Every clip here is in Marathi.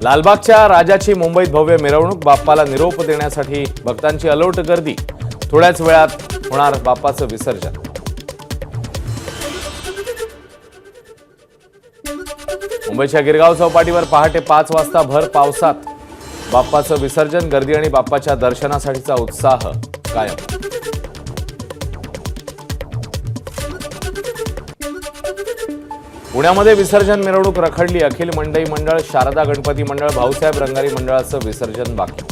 लालबागच्या राजाची मुंबईत भव्य मिरवणूक, बाप्पाला निरोप देण्यासाठी भक्तांची अलोट गर्दी। थोड्याच वेळात होणार बाप्पाचं विसर्जन। मुंबईच्या गिरगाव चौपाटीवर पहाटे 5 वाजता भर पावसात बाप्पाचं विसर्जन, गर्दी आणि बाप्पाच्या दर्शनासाठीचा उत्साह कायम। पुण्यामध्ये विसर्जन मिरवणूक रखडली। अखिल मंडई मंडळ, शारदा गणपती मंडळ, भाऊसाहेब रंगारी मंडळाचं विसर्जन बाकी।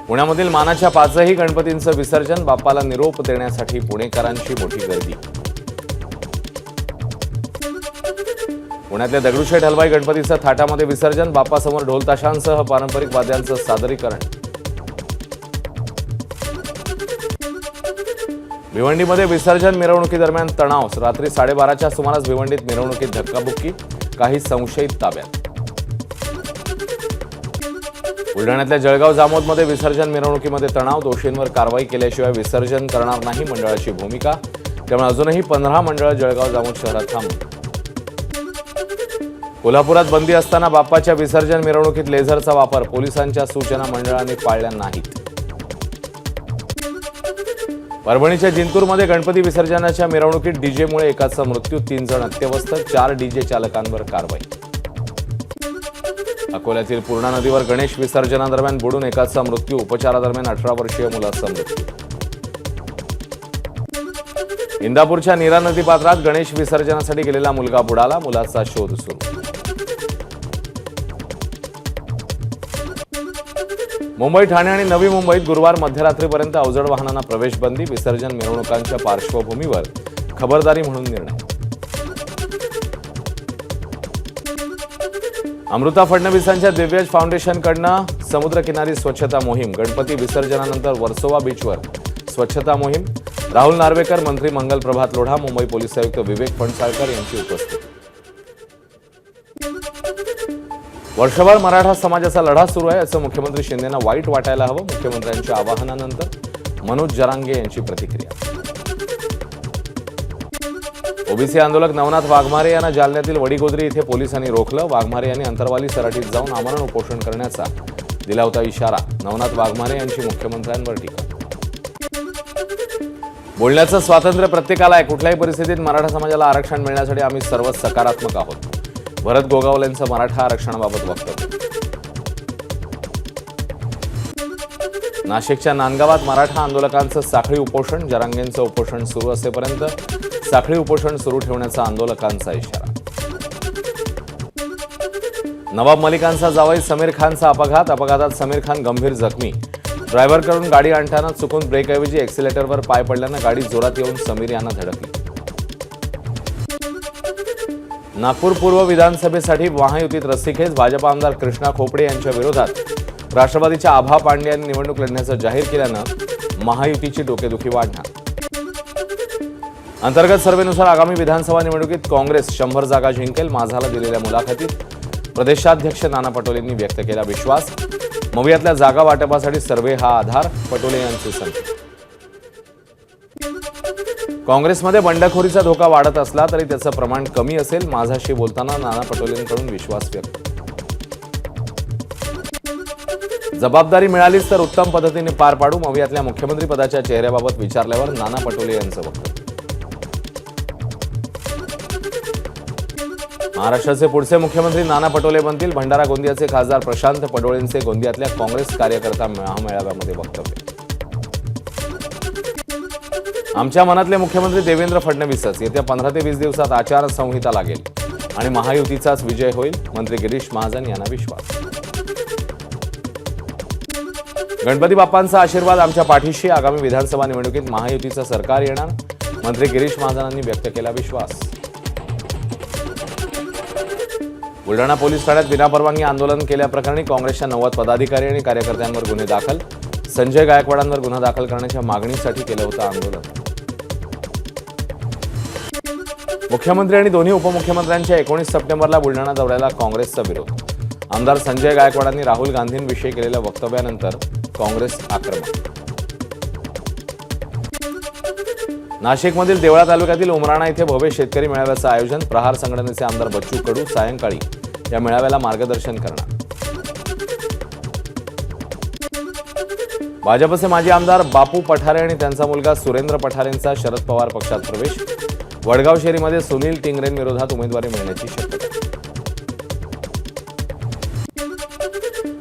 पुण्यामधील मानाच्या 5ही गणपतींचं विसर्जन, बाप्पाला निरोप देण्यासाठी पुणेकरांची मोठी गर्दी। पुण्यातल्या दगडूशेठ हलवाई गणपतीचं थाटामध्ये विसर्जन, बाप्पासमोर ढोल ताशांसह पारंपरिक वाद्यांचं सादरीकरण। भिवंडीमध्ये विसर्जन मिरवणुकीदरम्यान तणाव, रात्री 12:30च्या सुमारास भिवंडीत मिरवणुकीत धक्काबुक्की, काही संशयित ताब्यात। बुलढाण्यातल्या जळगाव जामोदमध्ये विसर्जन मिरवणुकीमध्ये तणाव, दोषींवर कारवाई केल्याशिवाय विसर्जन करणार नाही मंडळाची भूमिका, त्यामुळे अजूनही 15 मंडळ जळगाव जामोद शहरात थांबून। कोल्हापुरात बंदी असताना बाप्पाच्या विसर्जन मिरवणुकीत लेझरचा वापर, पोलिसांच्या सूचना मंडळाने पाळल्या नाहीत। परभणीच्या जिंतूरमध्ये गणपती विसर्जनाच्या मिरवणुकीत डीजेमुळे एकाचा मृत्यू, 3 जण अत्यवस्थ, 4 डीजे चालकांवर कारवाई। अकोल्यातील पूर्णा नदीवर गणेश विसर्जनादरम्यान बुडून एकाचा मृत्यू, उपचारादरम्यान 18 वर्षीय मुलाचा मृत्यू। इंदापूरच्या नीरा नदी पात्रात गणेश विसर्जनासाठी गेलेला मुलगा बुडाला, मुलाचा शोध सुरू। मुंबई, ठाणे आणि नवी मुंबईत गुरुवार मध्यरात्रीपर्यंत अवजड वाहनांना प्रवेश बंदी, विसर्जन मिरवणुकांच्या पार्श्वभूमीवर खबरदारी म्हणून निर्णय। अमृता फडणवीसांच्या दिव्यज फाउंडेशनकडनं समुद्रकिनारी स्वच्छता मोहीम, गणपती विसर्जनानंतर वर्सोवा बीचवर स्वच्छता मोहीम। राहुल नार्वेकर, मंत्री मंगल प्रभात लोढा, मुंबई पोलीस आयुक्त विवेक फणसाळकर यांची उपस्थिती। वर्षभर मराठा समाजाचा लढा सुरू आहे असं मुख्यमंत्री शिंदेंना वाईट वाटायला हवं, मुख्यमंत्र्यांच्या आवाहनानंतर मनोज जरांगे यांची प्रतिक्रिया। ओबीसी आंदोलक नवनाथ वाघमारे यांना जालन्यातील वडीगोद्री इथे पोलिसांनी रोखलं। वाघमारे यांनी अंतरवाली सराटीत जाऊन आमरण उपोषण करण्याचा दिला होता इशारा। नवनाथ वाघमारे यांची मुख्यमंत्र्यांवर टीका। बोलण्याचं स्वातंत्र्य प्रत्येकाला आहे, कुठल्याही परिस्थितीत मराठा समाजाला आरक्षण मिळण्यासाठी आम्ही सर्व सकारात्मक आहोत, भरत गोगावले यांचं मराठा आरक्षणाबाबत वक्तव्य। नाशिकच्या नांदगावात मराठा आंदोलकांचं साखळी उपोषण, जरांगेंचं उपोषण सुरू असेपर्यंत साखळी उपोषण सुरू ठेवण्याचा आंदोलकांचा इशारा। नवाब मलिकांचा जावई समीर खानचा अपघात, अपघातात समीर खान गंभीर जखमी। ड्रायव्हरकडून गाडी आणताना चुकून ब्रेकऐवजी एक्सिलेटरवर पाय पडल्यानं गाडी जोरात येऊन समीर यांना धडकली। नागपूर पूर्व विधानसभेसाठी महायुतीत रस्सीखेच, भाजप आमदार कृष्णा खोपडे यांच्या विरोधात राष्ट्रवादीच्या आभा पांडे यांनी निवडणूक लढण्याचं जाहीर केल्यानं महायुतीची डोकेदुखी वाढणार। अंतर्गत सर्व्हेनुसार आगामी विधानसभा निवडणुकीत काँग्रेस 100 जागा जिंकेल, माझाला दिलेल्या मुलाखतीत प्रदेशाध्यक्ष नाना पटोलेंनी व्यक्त केला विश्वास। मवियातल्या जागा वाटपासाठी सर्व्हे हा आधार, पटोले यांचे संकेत। काँग्रेसमध्ये बंडखोरीचा धोका वाढत असला तरी त्याचं प्रमाण कमी असेल, माझाशी बोलताना नाना पटोलेंकडून विश्वास व्यक्त। जबाबदारी मिळालीच तर उत्तम पद्धतीने पार पाडू, मवियातल्या मुख्यमंत्री पदाच्या चेहऱ्याबाबत विचारल्यावर नाना पटोले यांचं वक्तव्य। महाराष्ट्राचे पुढचे मुख्यमंत्री नाना पटोले बनतील, भंडारा गोंदियाचे खासदार प्रशांत पडोळेंचे गोंदियातल्या काँग्रेस कार्यकर्ता महामेळाव्यामध्ये वक्तव्य। आमच्या मनातले मुख्यमंत्री देवेंद्र फडणवीसच, येत्या 15 ते 20 दिवसात आचारसंहिता लागेल आणि महायुतीचाच विजय होईल, मंत्री गिरीश महाजन यांना विश्वास। गणपती बाप्पांचा आशीर्वाद आमच्या पाठीशी, आगामी विधानसभा निवडणुकीत महायुतीचं सरकार येणार, मंत्री गिरीश महाजनांनी व्यक्त केला विश्वास। बुलढाणा पोलीस ठाण्यात विनापरवानगी आंदोलन केल्याप्रकरणी काँग्रेसच्या 90 पदाधिकारी आणि कार्यकर्त्यांवर गुन्हे दाखल, संजय गायकवाडांवर गुन्हा दाखल करण्याच्या मागणीसाठी केलं होतं आंदोलन। मुख्यमंत्री आणि दोन्ही उपमुख्यमंत्र्यांच्या 19 सप्टेंबरला बुलढाणा दौऱ्याला काँग्रेसचा विरोध, आमदार संजय गायकवाडांनी राहुल गांधींविषयी केलेल्या वक्तव्यानंतर काँग्रेस आक्रमक। नाशिकमधील देवळा तालुक्यातील उमराणा इथे भव्य शेतकरी मेळाव्याचं आयोजन, प्रहार संघटनेचे आमदार बच्चू कडू सायंकाळी या मेळाव्याला मार्गदर्शन करणार. भाजपचे माजी आमदार बापू पठारे आणि त्यांचा मुलगा सुरेंद्र पठारेंचा शरद पवार पक्षात प्रवेश. वडगाव शेरीमध्ये सुनील टिंगरेंविरोधात उमेदवारी मिळण्याची शक्यता.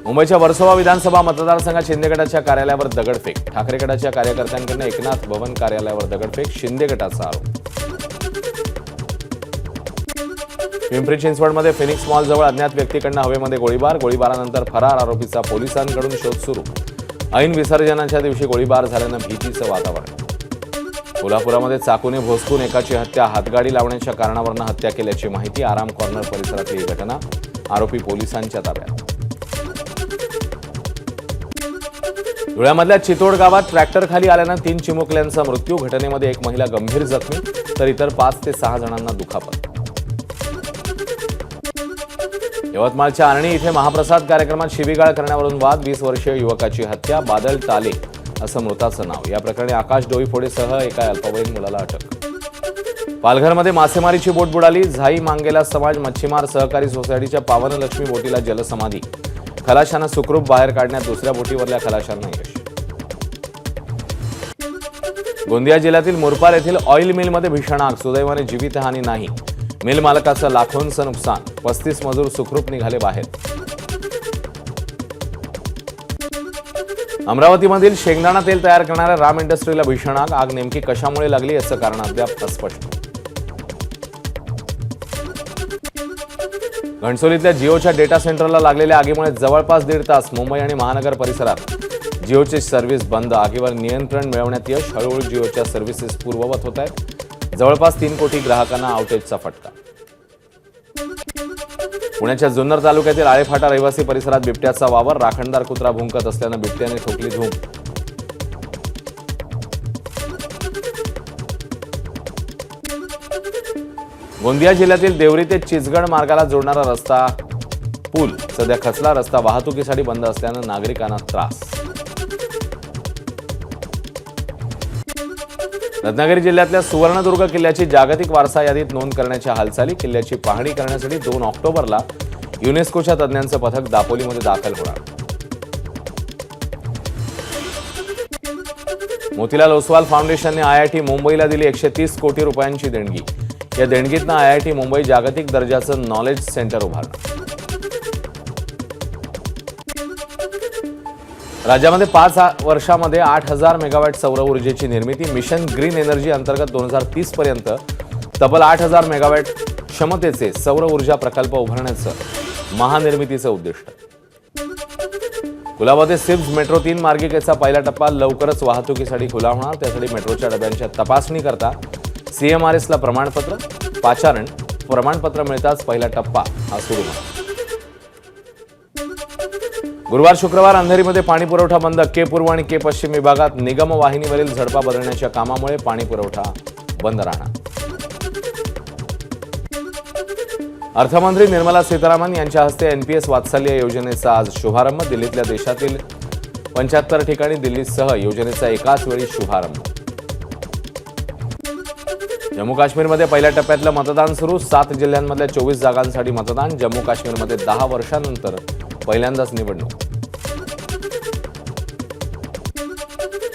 मुंबईच्या वर्सोवा विधानसभा मतदारसंघात शिंदे गटाच्या कार्यालयावर दगडफेक. ठाकरे गटाच्या कार्यकर्त्यांकडून एकनाथ भवन कार्यालयावर दगडफेक, शिंदे गटाचा आरोप. पिंपरी चिंचवडमध्ये फिनिक्स मॉल जवळ अज्ञात व्यक्तीकडून हवेमध्ये गोळीबारानंतर फरार आरोपीचा पोलिसांकडून शोध सुरू. ऐन विसर्जनाच्या दिवशी गोळीबार झाल्यानं भीतीचं वातावरण. कोल्हापुरामध्ये चाकूने भोसकून एकाची हत्या, हातगाडी लावण्याच्या कारणावरून हत्या केल्याची माहिती. आराम कॉर्नर परिसरातली ही घटना. आरोपी पोलिसांच्या ताब्यात. धुळ्यामधल्या चितोड गावात ट्रॅक्टर खाली आल्यानं 3 चिमुकल्यांचा मृत्यू. घटनेमध्ये एक महिला गंभीर जखमी तर इतर 5 ते 6 जणांना दुखापत. यवतमाळच्या आर्णी इथे महाप्रसाद कार्यक्रमात शिवीगाळ करण्यावरून वाद. 20 वर्षीय युवकाची हत्या. बादल टाले असं मृताचं नाव. या प्रकरणी आकाश डोईफोडेसह एका अल्पवयीन मुलाला अटक. पालघरमध्ये मासेमारीची बोट बुडाली. झाई मांगेला समाज मच्छीमार सहकारी सोसायटीच्या पावनलक्ष्मी बोटीला जलसमाधी. खलाशांना सुखरूप बाहेर काढण्यात दुसऱ्या बोटीवरल्या खलाशांना यश. गोंदिया जिल्ह्यातील मुरपार येथील ऑइल मिलमध्ये भीषण आग. सुदैवाने जीवितहानी नाही. मिल मालकाचं लाखोंचं नुकसान. 35 मजूर सुखरूप निघाले बाहेर. अमरावतीमधील शेंगदाणा तेल तयार करणाऱ्या राम इंडस्ट्रीला भीषण आग. आग नेमकी कशामुळे लागली याचं कारण अद्याप अस्पष्ट. घणसोलीतल्या जिओच्या डेटा सेंटरला लागलेल्या आगीमुळे जवळपास 1.5 तास मुंबई आणि महानगर परिसरात जिओची सर्व्हिस बंद. आगीवर नियंत्रण मिळवण्यात यश. हळूहळू जिओच्या सर्व्हिसेस पूर्ववत होत आहेत. जवळपास 3 कोटी ग्राहकांना आउटेजचा फटका. पुण्याच्या जुन्नर तालुक्यातील आळेफाटा रहिवासी परिसरात बिबट्याचा वावर. राखणदार कुत्रा भुंकत असल्यानं बिबट्याने ठोकली धूम. गोंदिया जिल्ह्यातील देवरी ते चिचगड मार्गाला जोडणारा रस्ता पूल सध्या खचला. रस्ता वाहतुकीसाठी बंद असल्यानं नागरिकांना त्रास. रत्नागिरी जिल्ह्यातल्या सुवर्णदुर्ग किल्ल्याची जागतिक वारसा यादीत नोंद करण्याच्या हालचाली. किल्ल्याची पाहणी करण्यासाठी 2 ऑक्टोबरला युनेस्कोच्या तज्ज्ञांचं पथक दापोलीमध्ये दाखल होणार. मोतीलाल ओसवाल फाउंडेशनने IIT मुंबईला दिली 130 कोटी रुपयांची देणगी. या देणगीतनं IIT मुंबई जागतिक दर्जाचं नॉलेज सेंटर उभारणार. राज्यामध्ये 5 वर्षामध्ये 8,000 मेगावॅट सौर ऊर्जेची निर्मिती. मिशन ग्रीन एनर्जी अंतर्गत 2030 पर्यंत तब्बल 8,000 मेगावॅट क्षमतेचे सौर ऊर्जा प्रकल्प उभारण्याचं महानिर्मितीचं उद्दिष्ट. कुलाबा ते सिप्स मेट्रो 3 मार्गिकेचा पहिला टप्पा लवकरच वाहतुकीसाठी खुला होणार. त्यासाठी मेट्रोच्या डब्यांच्या तपासणी करता CMRSला प्रमाणपत्र. पाचारण प्रमाणपत्र मिळताच पहिला टप्पा हा सुरू होणार. गुरुवार शुक्रवार अंधेरीमध्ये पाणी पुरवठा बंद. के पूर्व आणि के पश्चिम विभागात निगम वाहिनीवरील झडपा बदलण्याच्या कामामुळे पाणी पुरवठा बंद राहणार. अर्थमंत्री निर्मला सीतारामन यांच्या हस्ते NPS वात्सल्य योजनेचा आज शुभारंभ. दिल्लीतल्या देशातील 75 ठिकाणी दिल्लीसह योजनेचा एकाच वेळी शुभारंभ. जम्मू काश्मीरमध्ये पहिल्या टप्प्यातलं मतदान सुरू. 7 जिल्ह्यांमधल्या 24 जागांसाठी मतदान. जम्मू काश्मीरमध्ये 10 वर्षांनंतर पहिल्यांदाच निवडणूक.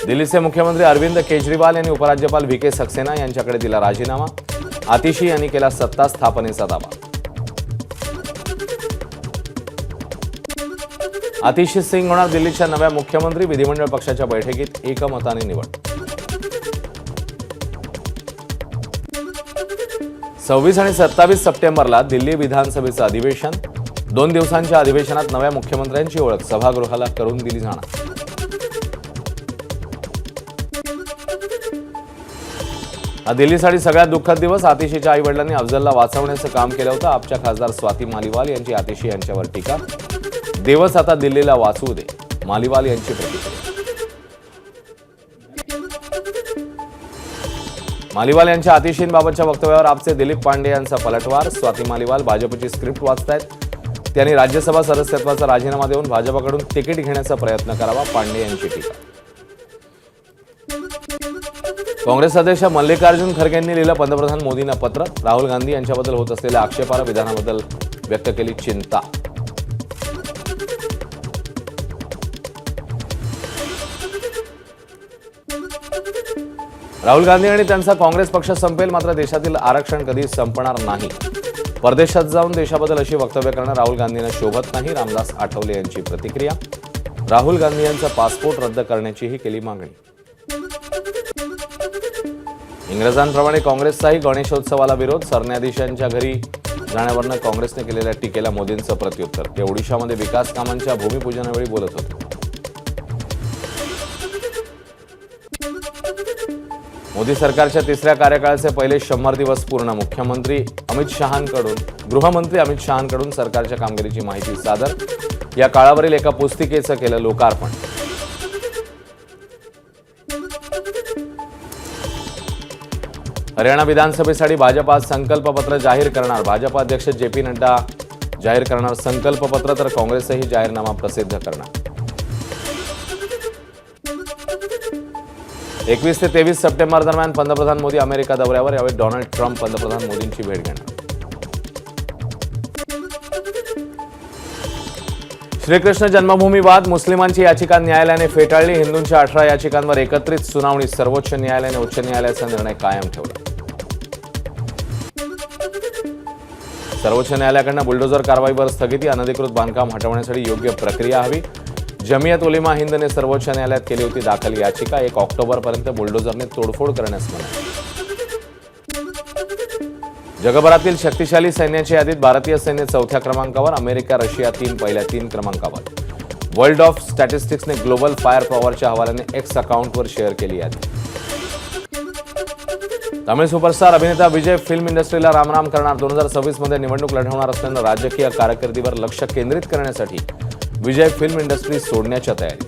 दिल्लीचे मुख्यमंत्री अरविंद केजरीवाल यांनी उपराज्यपाल VK सक्सेना यांच्याकडे दिला राजीनामा. आतिशी यांनी केला सत्ता स्थापनेचा दावा. आतिशी सिंग होणार दिल्लीच्या नव्या मुख्यमंत्री. विधिमंडळ पक्षाच्या बैठकीत एकमताने निवड. 26 आणि 27 सप्टेंबरला दिल्ली विधानसभेचं अधिवेशन. 2 दिवसांच्या अधिवेशनात नव्या मुख्यमंत्र्यांची ओळख सभागृहाला करून दिली जाणार. हा दिल्लीसाठी सगळ्यात दुःखद दिवस. आतिशीच्या आई वडिलांनी अफजलला वाचवण्याचं काम केलं होतं. आपच्या खासदार स्वाती मालिवाल यांची आतिशी यांच्यावर टीका. दिवस आता दिल्लीला वाचवू दे, मालिवाल यांची प्रतिक्रिया. मालिवाल यांच्या आतिशींबाबतच्या वक्तव्यावर आपचे दिलीप पांडे यांचा पलटवार. स्वाती मालिवाल भाजपची स्क्रिप्ट वाचतायत. त्यांनी राज्यसभा सदस्यत्वाचा राजीनामा देऊन भाजपकडून तिकीट घेण्याचा प्रयत्न करावा, पांडे यांची टीका. काँग्रेस अध्यक्ष मल्लिकार्जुन खरगेंनी लिहिलं पंतप्रधान मोदींना पत्र. राहुल गांधी यांच्याबद्दल होत असलेल्या आक्षेपार्ह विधानाबद्दल व्यक्त केली चिंता. राहुल गांधी आणि त्यांचा काँग्रेस पक्ष संपेल, मात्र देशातील आरक्षण कधी संपणार नाही. परदेशात जाऊन देशाबद्दल अशी वक्तव्य करणं राहुल गांधींना शोभत नाही. रामदास आठवले यांची प्रतिक्रिया. राहुल गांधी यांचा पासपोर्ट रद्द करण्याचीही केली मागणी. इंग्रजांप्रमाणे काँग्रेसचाही गणेशोत्सवाला विरोध. सरन्याधीशांच्या घरी जाण्यावरनं काँग्रेसने केलेल्या टीकेला मोदींचं प्रत्युत्तर. ते ओडिशामध्ये विकास कामांच्या भूमिपूजनावेळी बोलत होते. मोदी सरकारच्या तिसऱ्या कार्यकाळाचे पहिले 100 दिवस पूर्ण. गृहमंत्री अमित शहांकडून सरकारच्या कामगिरीची माहिती सादर. या काळावरील एका पुस्तिकेचं केलं लोकार्पण. हरियाणा विधानसभेसाठी भाजप आज संकल्पपत्र जाहीर करणार. भाजप अध्यक्ष JP नड्डा जाहीर करणार संकल्पपत्र, तर काँग्रेसही जाहीरनामा प्रसिद्ध करणार. 21 ते 23 सप्टेंबर दरम्यान पंतप्रधान मोदी अमेरिका दौऱ्यावर. यावेळी डोनाल्ड ट्रम्प पंतप्रधान मोदींची भेट घेणार. श्रीकृष्ण जन्मभूमी वाद. मुस्लिमांची याचिका न्यायालयाने फेटाळली. हिंदूंच्या 18 याचिकांवर एकत्रित सुनावणी. सर्वोच्च न्यायालयाने उच्च न्यायालयाचा निर्णय कायम ठेवला. सर्वोच्च न्यायालयाकडून बुलडोझर कारवाईवर स्थगिती. अनधिकृत बांधकाम हटवण्यासाठी योग्य प्रक्रिया हवी. जमियत उलेमा हिंदने सर्वोच्च न्यायालयात केली होती दाखल याचिका. 1 ऑक्टोबरपर्यंत बुलडोझरने तोडफोड करण्यास मनाई. जगभरातील शक्तिशाली सैन्याच्या यादीत भारतीय सैन्य 4थ्या क्रमांकावर. अमेरिका, रशिया पहिल्या 3 क्रमांकावर. वर्ल्ड ऑफ स्टॅटिस्टिक्सने ग्लोबल फायर पॉवरच्या हवाल्याने X अकाउंटवर शेअर केली यादी. तमिळ सुपरस्टार अभिनेता विजय फिल्म इंडस्ट्रीला रामराम करणार. 2026 मध्ये निवडणूक लढवणार असल्यानं राजकीय कारकिर्दीवर लक्ष केंद्रित करण्यासाठी विजय फिल्म इंडस्ट्री सोडण्याच्या तयारी.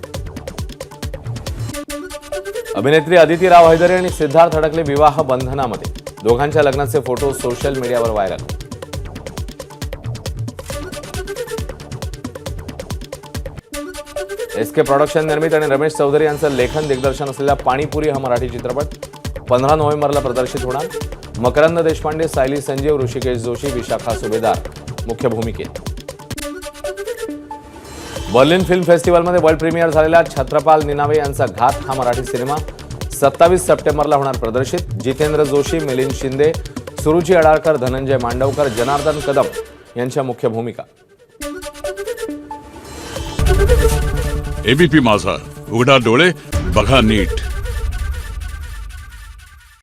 अभिनेत्री अदिती राव हैदरी आणि सिद्धार्थ अडकले विवाह बंधनामध्ये. दोघांच्या लग्नाचे फोटो सोशल मीडियावर व्हायरल. SK प्रोडक्शन निर्मित आणि रमेश चौधरी यांचं लेखन दिग्दर्शन असलेला पाणीपुरी हा मराठी चित्रपट 15 नोव्हेंबरला प्रदर्शित होणार. मकरंद देशपांडे, सायली संजीव, ऋषिकेश जोशी, विशाखा सुभेदार मुख्य भूमिकेत. बर्लिन फिल्म फेस्टिवलमध्ये वर्ल्ड प्रीमियर झालेला छत्रपाल निनावे यांचा घात हा मराठी सिनेमा 27 सप्टेंबरला होणार प्रदर्शित. जितेंद्र जोशी, मिलिंद शिंदे, सुरुची अडाळकर, धनंजय मांडवकर, जनार्दन कदम यांच्या मुख्य भूमिका. ABP माझा, उघडा डोळे बघा नीट.